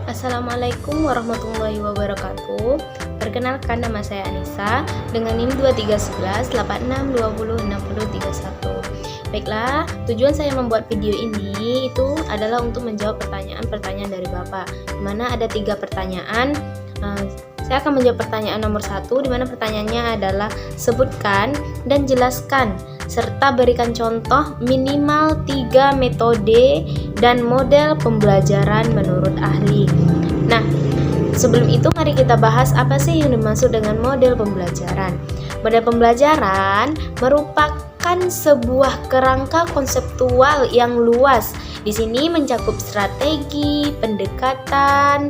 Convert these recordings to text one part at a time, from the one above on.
Assalamualaikum warahmatullahi wabarakatuh. Perkenalkan, nama saya Anissa dengan NIM 2311 86206031. Baiklah, tujuan saya membuat video ini itu adalah untuk menjawab pertanyaan-pertanyaan dari Bapak, di mana ada 3 pertanyaan. Saya akan menjawab pertanyaan nomor 1, di mana pertanyaannya adalah sebutkan dan jelaskan serta berikan contoh minimal 3 metode dan model pembelajaran menurut ahli. Nah, sebelum itu mari kita bahas apa sih yang dimaksud dengan model pembelajaran. Model pembelajaran merupakan sebuah kerangka konseptual yang luas. Di sini mencakup strategi, pendekatan,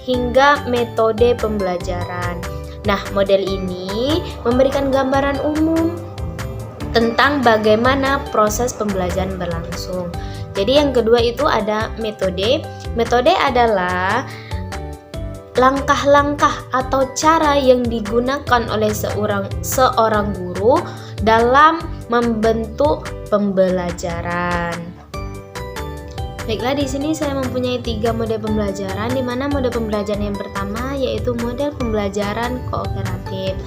hingga metode pembelajaran. Nah, model ini memberikan gambaran umum tentang bagaimana proses pembelajaran berlangsung. Jadi yang kedua itu ada metode. Metode adalah langkah-langkah atau cara yang digunakan oleh seorang guru dalam membentuk pembelajaran. Baiklah, di sini saya mempunyai 3 model pembelajaran, di mana model pembelajaran yang pertama yaitu model pembelajaran kooperatif.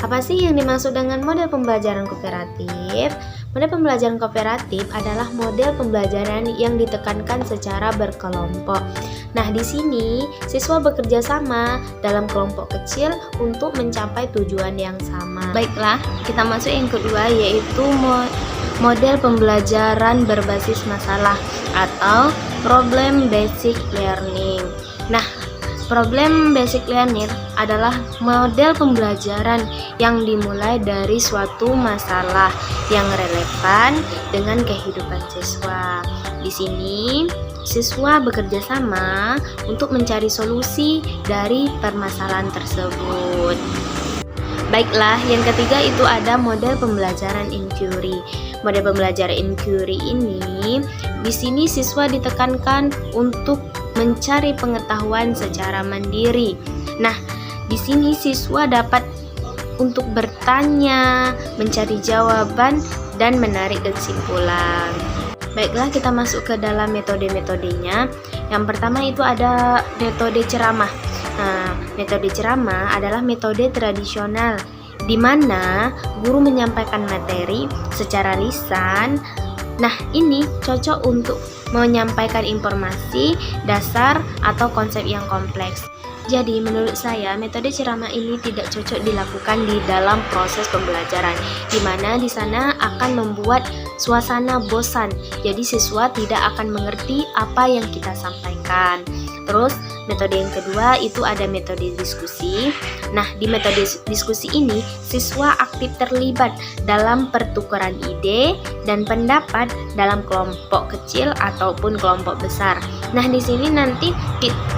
Apa sih yang dimaksud dengan model pembelajaran kooperatif? Model pembelajaran kooperatif adalah model pembelajaran yang ditekankan secara berkelompok. Nah, di sini siswa bekerja sama dalam kelompok kecil untuk mencapai tujuan yang sama. Baiklah, kita masuk yang kedua yaitu model pembelajaran berbasis masalah atau problem basic learning. Nah, problem basic learning adalah model pembelajaran yang dimulai dari suatu masalah yang relevan dengan kehidupan siswa. Di sini, siswa bekerja sama untuk mencari solusi dari permasalahan tersebut. Baiklah, yang ketiga itu ada model pembelajaran inquiry. Model pembelajaran inquiry ini, di sini siswa ditekankan untuk mencari pengetahuan secara mandiri. Nah, di sini siswa dapat untuk bertanya, mencari jawaban, dan menarik kesimpulan. Baiklah, kita masuk ke dalam metode-metodenya. Yang pertama itu ada metode ceramah. Nah, metode ceramah adalah metode tradisional di mana guru menyampaikan materi secara lisan. Nah, ini cocok untuk menyampaikan informasi dasar atau konsep yang kompleks. Jadi, menurut saya, metode ceramah ini tidak cocok dilakukan di dalam proses pembelajaran, di mana di sana akan membuat suasana bosan. Jadi, siswa tidak akan mengerti apa yang kita sampaikan. Terus, metode yang kedua itu ada metode diskusi. Nah, di metode diskusi ini, siswa aktif terlibat dalam pertukaran ide dan pendapat dalam kelompok kecil ataupun kelompok besar. Nah, di sini nanti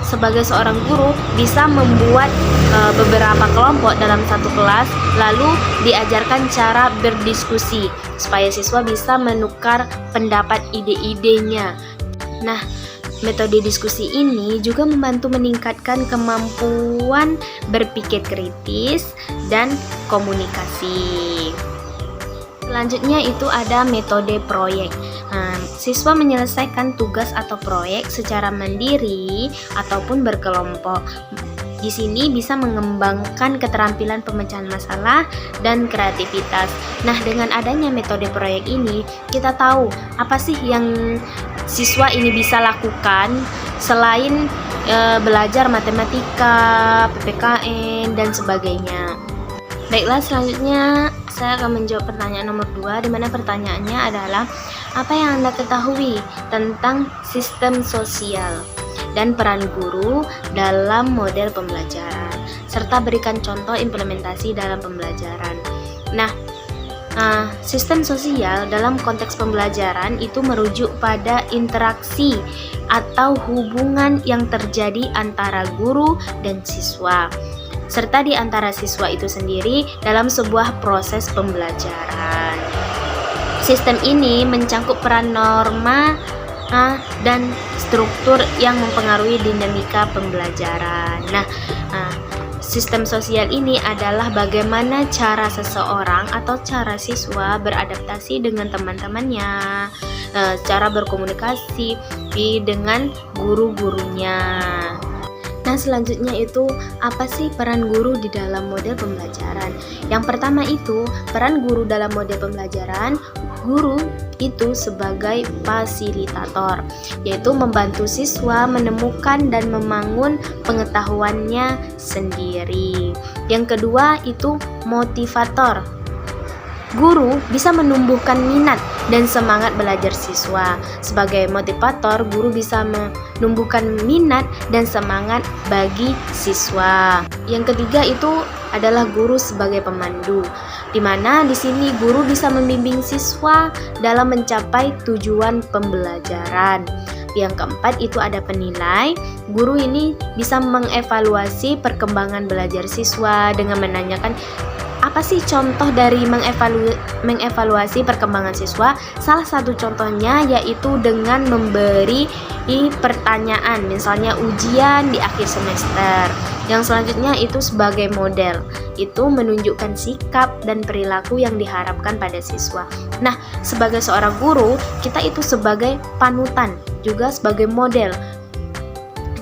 sebagai seorang guru bisa membuat beberapa kelompok dalam satu kelas, lalu diajarkan cara berdiskusi supaya siswa bisa menukar pendapat ide-idenya. Nah, metode diskusi ini juga membantu meningkatkan kemampuan berpikir kritis dan komunikasi. Selanjutnya itu ada metode proyek. Siswa menyelesaikan tugas atau proyek secara mandiri ataupun berkelompok. Di sini bisa mengembangkan keterampilan pemecahan masalah dan kreativitas. Nah, dengan adanya metode proyek ini, kita tahu apa sih yang siswa ini bisa lakukan selain belajar matematika, PPKN, dan sebagainya. Baiklah, selanjutnya saya akan menjawab pertanyaan nomor 2, di mana pertanyaannya adalah apa yang Anda ketahui tentang sistem sosial dan peran guru dalam model pembelajaran, serta berikan contoh implementasi dalam pembelajaran. Nah, sistem sosial dalam konteks pembelajaran itu merujuk pada interaksi atau hubungan yang terjadi antara guru dan siswa, serta di antara siswa itu sendiri dalam sebuah proses pembelajaran. Sistem ini mencangkup peran norma dan struktur yang mempengaruhi dinamika pembelajaran. Nah, sistem sosial ini adalah bagaimana cara seseorang atau cara siswa beradaptasi dengan teman-temannya, cara berkomunikasi dengan guru-gurunya. selanjutnya itu apa sih peran guru di dalam model pembelajaran? Yang pertama itu peran guru dalam model pembelajaran. Guru itu sebagai fasilitator, yaitu membantu siswa menemukan dan membangun pengetahuannya sendiri. Yang kedua itu motivator. Guru bisa menumbuhkan minat dan semangat belajar siswa. Sebagai motivator, guru bisa menumbuhkan minat dan semangat bagi siswa. Yang ketiga itu adalah guru sebagai pemandu, di mana di sini guru bisa membimbing siswa dalam mencapai tujuan pembelajaran. Yang keempat itu ada penilai. Guru ini bisa mengevaluasi perkembangan belajar siswa dengan menanyakan apa sih contoh dari mengevaluasi perkembangan siswa. Salah satu contohnya yaitu dengan memberi pertanyaan, misalnya ujian di akhir semester. Yang selanjutnya itu sebagai model, itu menunjukkan sikap dan perilaku yang diharapkan pada siswa. Nah, sebagai seorang guru, kita itu sebagai panutan, juga sebagai model.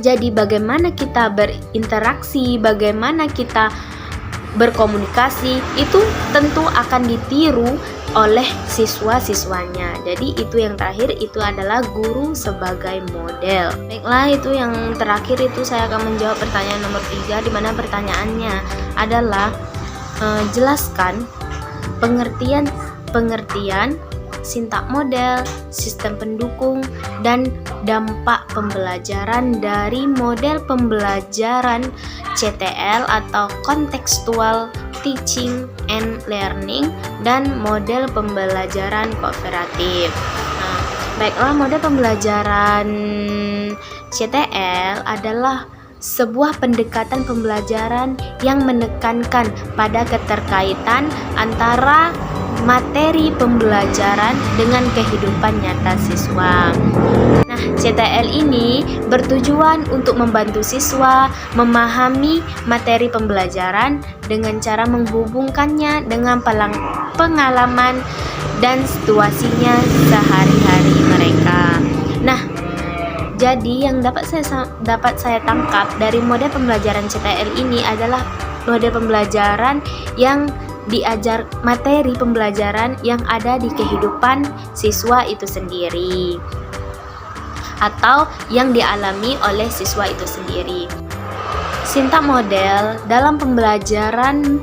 Jadi bagaimana kita berinteraksi, bagaimana kita berkomunikasi, itu tentu akan ditiru oleh siswa-siswanya. Jadi itu yang terakhir itu adalah guru sebagai model. Baiklah, itu yang terakhir itu saya akan menjawab pertanyaan nomor 3, di mana pertanyaannya adalah jelaskan pengertian sintak model, sistem pendukung, dan dampak pembelajaran dari model pembelajaran CTL atau Contextual Teaching and Learning dan model pembelajaran kooperatif. Nah, baiklah, model pembelajaran CTL adalah sebuah pendekatan pembelajaran yang menekankan pada keterkaitan antara materi pembelajaran dengan kehidupan nyata siswa. Nah, CTL ini bertujuan untuk membantu siswa memahami materi pembelajaran dengan cara menghubungkannya dengan pengalaman dan situasinya sehari-hari mereka. Nah, jadi yang dapat saya tangkap dari model pembelajaran CTL ini adalah model pembelajaran yang diajar materi pembelajaran yang ada di kehidupan siswa itu sendiri atau yang dialami oleh siswa itu sendiri. Sintak model dalam pembelajaran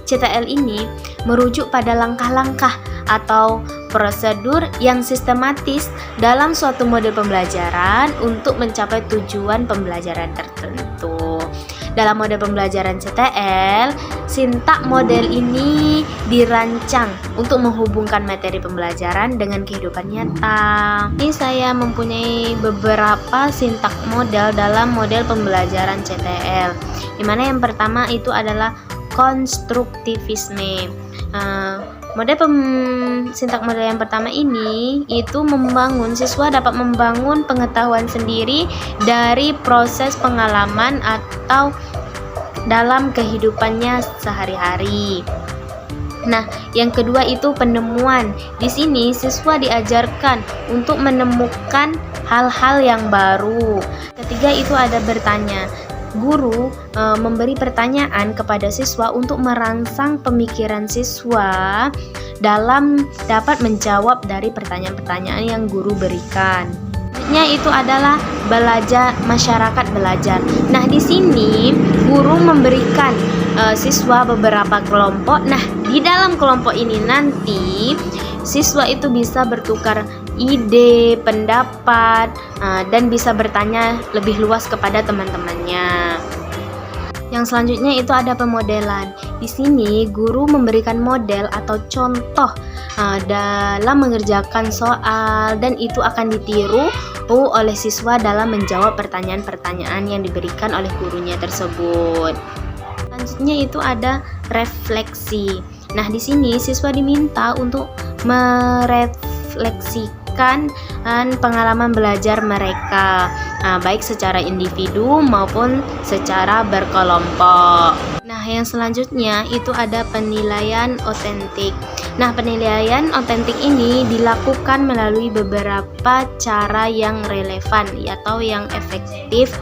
CTL ini merujuk pada langkah-langkah atau prosedur yang sistematis dalam suatu model pembelajaran untuk mencapai tujuan pembelajaran tertentu. Dalam model pembelajaran CTL, sintak model ini dirancang untuk menghubungkan materi pembelajaran dengan kehidupan nyata. Ini saya mempunyai beberapa sintak model dalam model pembelajaran CTL, di mana yang pertama itu adalah konstruktivisme. Sintak model yang pertama ini itu siswa dapat membangun pengetahuan sendiri dari proses pengalaman atau dalam kehidupannya sehari-hari. Nah, yang kedua itu penemuan. Di sini siswa diajarkan untuk menemukan hal-hal yang baru. Ketiga itu ada bertanya. Guru memberi pertanyaan kepada siswa untuk merangsang pemikiran siswa dalam dapat menjawab dari pertanyaan-pertanyaan yang guru berikan. Selanjutnya itu adalah belajar, masyarakat belajar. Nah, di sini guru memberikan siswa beberapa kelompok. Nah, di dalam kelompok ini nanti siswa itu bisa bertukar ide, pendapat, dan bisa bertanya lebih luas kepada teman-temannya. Yang selanjutnya itu ada pemodelan. Di sini guru memberikan model atau contoh dalam mengerjakan soal, dan itu akan ditiru oleh siswa dalam menjawab pertanyaan-pertanyaan yang diberikan oleh gurunya tersebut. Selanjutnya itu ada refleksi. Nah, di sini siswa diminta untuk merefleksikan pengalaman belajar mereka, baik secara individu maupun secara berkelompok. Nah, yang selanjutnya itu ada penilaian otentik. Nah, penilaian otentik ini dilakukan melalui beberapa cara yang relevan atau yang efektif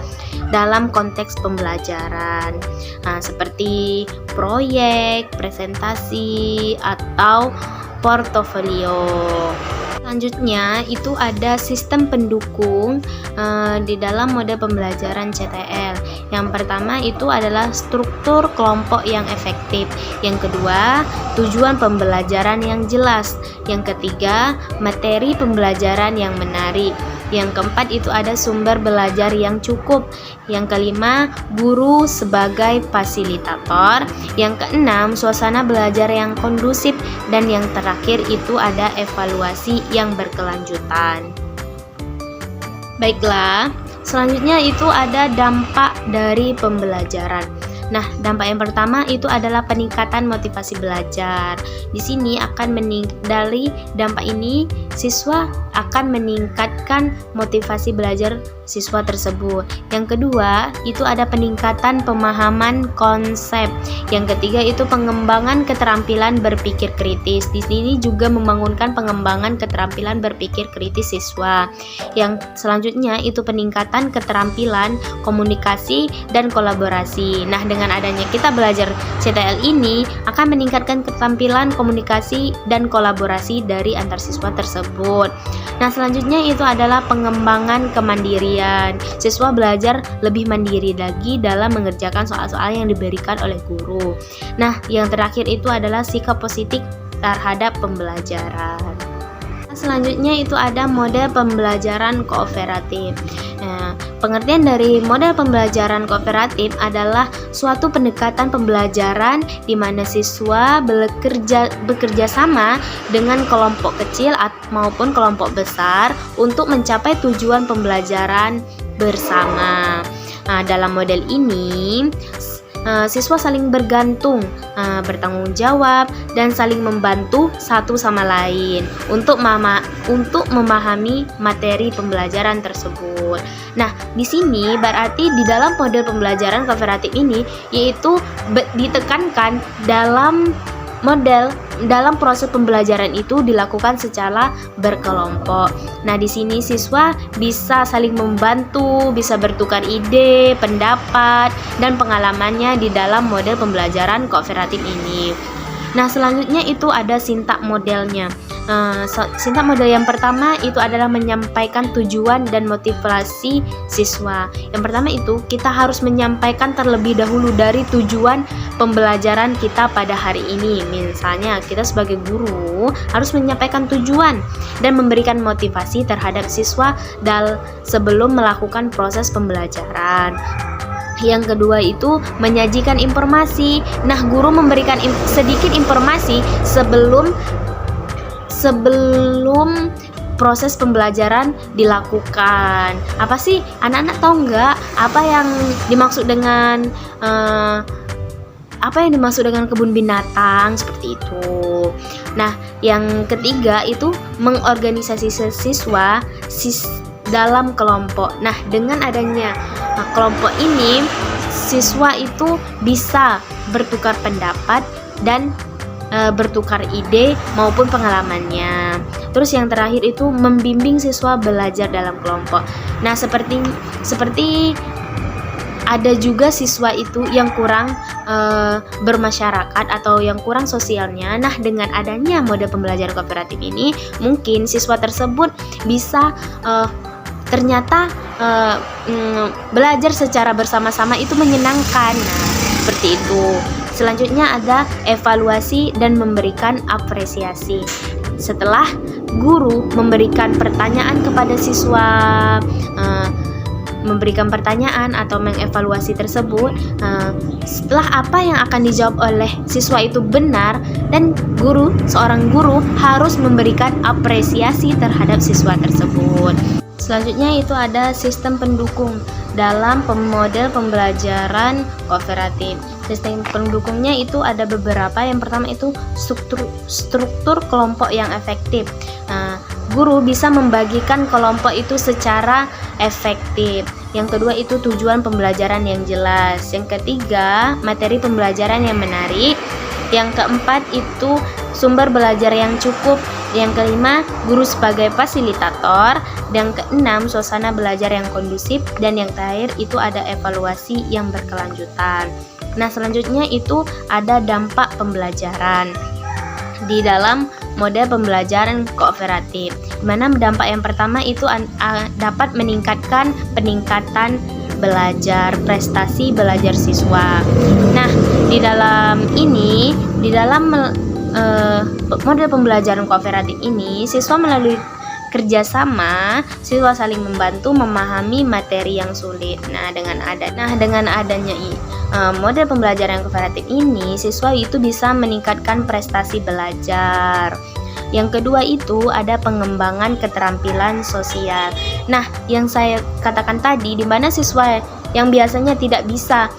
dalam konteks pembelajaran, seperti proyek, presentasi, atau portofolio. Selanjutnya itu ada sistem pendukung di dalam mode pembelajaran CTL. Yang pertama itu adalah struktur kelompok yang efektif. Yang kedua, tujuan pembelajaran yang jelas. Yang ketiga, materi pembelajaran yang menarik. Yang keempat itu ada sumber belajar yang cukup. Yang kelima, guru sebagai fasilitator. Yang keenam, suasana belajar yang kondusif. Dan yang terakhir itu ada evaluasi yang berkelanjutan. Baiklah, selanjutnya itu ada dampak dari pembelajaran. Nah, dampak yang pertama itu adalah peningkatan motivasi belajar. Di sini dari dampak ini siswa akan meningkatkan motivasi belajar siswa tersebut. Yang kedua, itu ada peningkatan pemahaman konsep. Yang ketiga itu pengembangan keterampilan berpikir kritis. Di sini juga membangunkan pengembangan keterampilan berpikir kritis siswa. Yang selanjutnya itu peningkatan keterampilan komunikasi dan kolaborasi. Nah, dengan adanya kita belajar CTL ini akan meningkatkan keterampilan komunikasi dan kolaborasi dari antar siswa tersebut. Nah, selanjutnya itu adalah pengembangan kemandirian. Siswa belajar lebih mandiri lagi dalam mengerjakan soal-soal yang diberikan oleh guru. Nah, yang terakhir itu adalah sikap positif terhadap pembelajaran. Selanjutnya itu ada model pembelajaran kooperatif. Nah, pengertian dari model pembelajaran kooperatif adalah suatu pendekatan pembelajaran di mana siswa bekerja sama dengan kelompok kecil maupun kelompok besar untuk mencapai tujuan pembelajaran bersama. Nah, dalam model ini siswa saling bergantung, bertanggung jawab, dan saling membantu satu sama lain untuk memahami materi pembelajaran tersebut. Nah, di sini berarti di dalam model pembelajaran kooperatif ini yaitu ditekankan dalam proses pembelajaran itu dilakukan secara berkelompok. Nah, di sini siswa bisa saling membantu, bisa bertukar ide, pendapat, dan pengalamannya di dalam model pembelajaran kooperatif ini. Nah, selanjutnya itu ada sintak modelnya. Sintak model yang pertama itu adalah menyampaikan tujuan dan motivasi siswa. Yang pertama itu kita harus menyampaikan terlebih dahulu dari tujuan pembelajaran kita pada hari ini. Misalnya kita sebagai guru harus menyampaikan tujuan dan memberikan motivasi terhadap siswa sebelum melakukan proses pembelajaran. Yang kedua itu menyajikan informasi. Nah, guru memberikan sedikit informasi sebelum proses pembelajaran dilakukan. Apa sih anak-anak tahu nggak apa yang dimaksud dengan kebun binatang seperti itu. Nah, yang ketiga itu mengorganisasi siswa dalam kelompok. Nah, dengan adanya kelompok ini siswa itu bisa bertukar pendapat dan bertukar ide maupun pengalamannya. Terus yang terakhir itu membimbing siswa belajar dalam kelompok. Nah, seperti ada juga siswa itu yang kurang bermasyarakat atau yang kurang sosialnya. Nah, dengan adanya mode pembelajaran kooperatif ini, mungkin siswa tersebut bisa ternyata belajar secara bersama-sama itu menyenangkan. Nah, seperti itu. Selanjutnya ada evaluasi dan memberikan apresiasi. Setelah guru memberikan pertanyaan kepada siswa, memberikan pertanyaan atau mengevaluasi tersebut, setelah apa yang akan dijawab oleh siswa itu benar, dan seorang guru harus memberikan apresiasi terhadap siswa tersebut. Selanjutnya itu ada sistem pendukung dalam model pembelajaran kooperatif. Sistem pendukungnya itu ada beberapa. Yang pertama itu struktur kelompok yang efektif. Guru bisa membagikan kelompok itu secara efektif. Yang kedua itu tujuan pembelajaran yang jelas. Yang ketiga, materi pembelajaran yang menarik. Yang keempat itu sumber belajar yang cukup. Yang kelima, guru sebagai fasilitator. Dan keenam, suasana belajar yang kondusif. Dan yang terakhir itu ada evaluasi yang berkelanjutan. Nah, selanjutnya itu ada dampak pembelajaran di dalam model pembelajaran kooperatif. Di mana dampak yang pertama itu dapat meningkatkan peningkatan belajar, prestasi belajar siswa. Nah, di dalam model pembelajaran kooperatif ini, siswa melalui kerjasama, siswa saling membantu memahami materi yang sulit. Nah, dengan adanya model pembelajaran kooperatif ini, siswa itu bisa meningkatkan prestasi belajar. Yang kedua itu ada pengembangan keterampilan sosial. Nah, yang saya katakan tadi, di mana siswa yang biasanya tidak bisa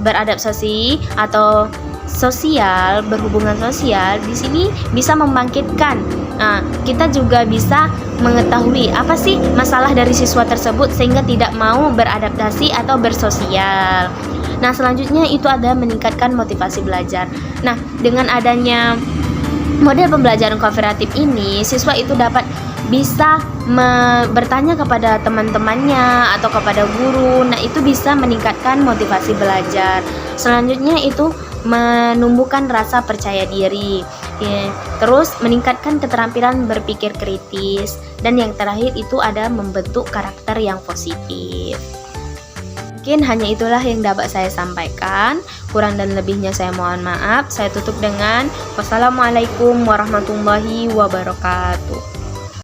beradaptasi atau sosial, berhubungan sosial, di sini bisa membangkitkan. Nah, kita juga bisa mengetahui apa sih masalah dari siswa tersebut sehingga tidak mau beradaptasi atau bersosial. Nah, selanjutnya itu ada meningkatkan motivasi belajar. Nah, dengan adanya model pembelajaran kooperatif ini, siswa itu bisa bertanya kepada teman-temannya atau kepada guru. Nah, itu bisa meningkatkan motivasi belajar. Selanjutnya itu menumbuhkan rasa percaya diri. Terus meningkatkan keterampilan berpikir kritis. Dan yang terakhir itu ada membentuk karakter yang positif. Mungkin hanya itulah yang dapat saya sampaikan. Kurang dan lebihnya saya mohon maaf. Saya tutup dengan wassalamualaikum warahmatullahi wabarakatuh.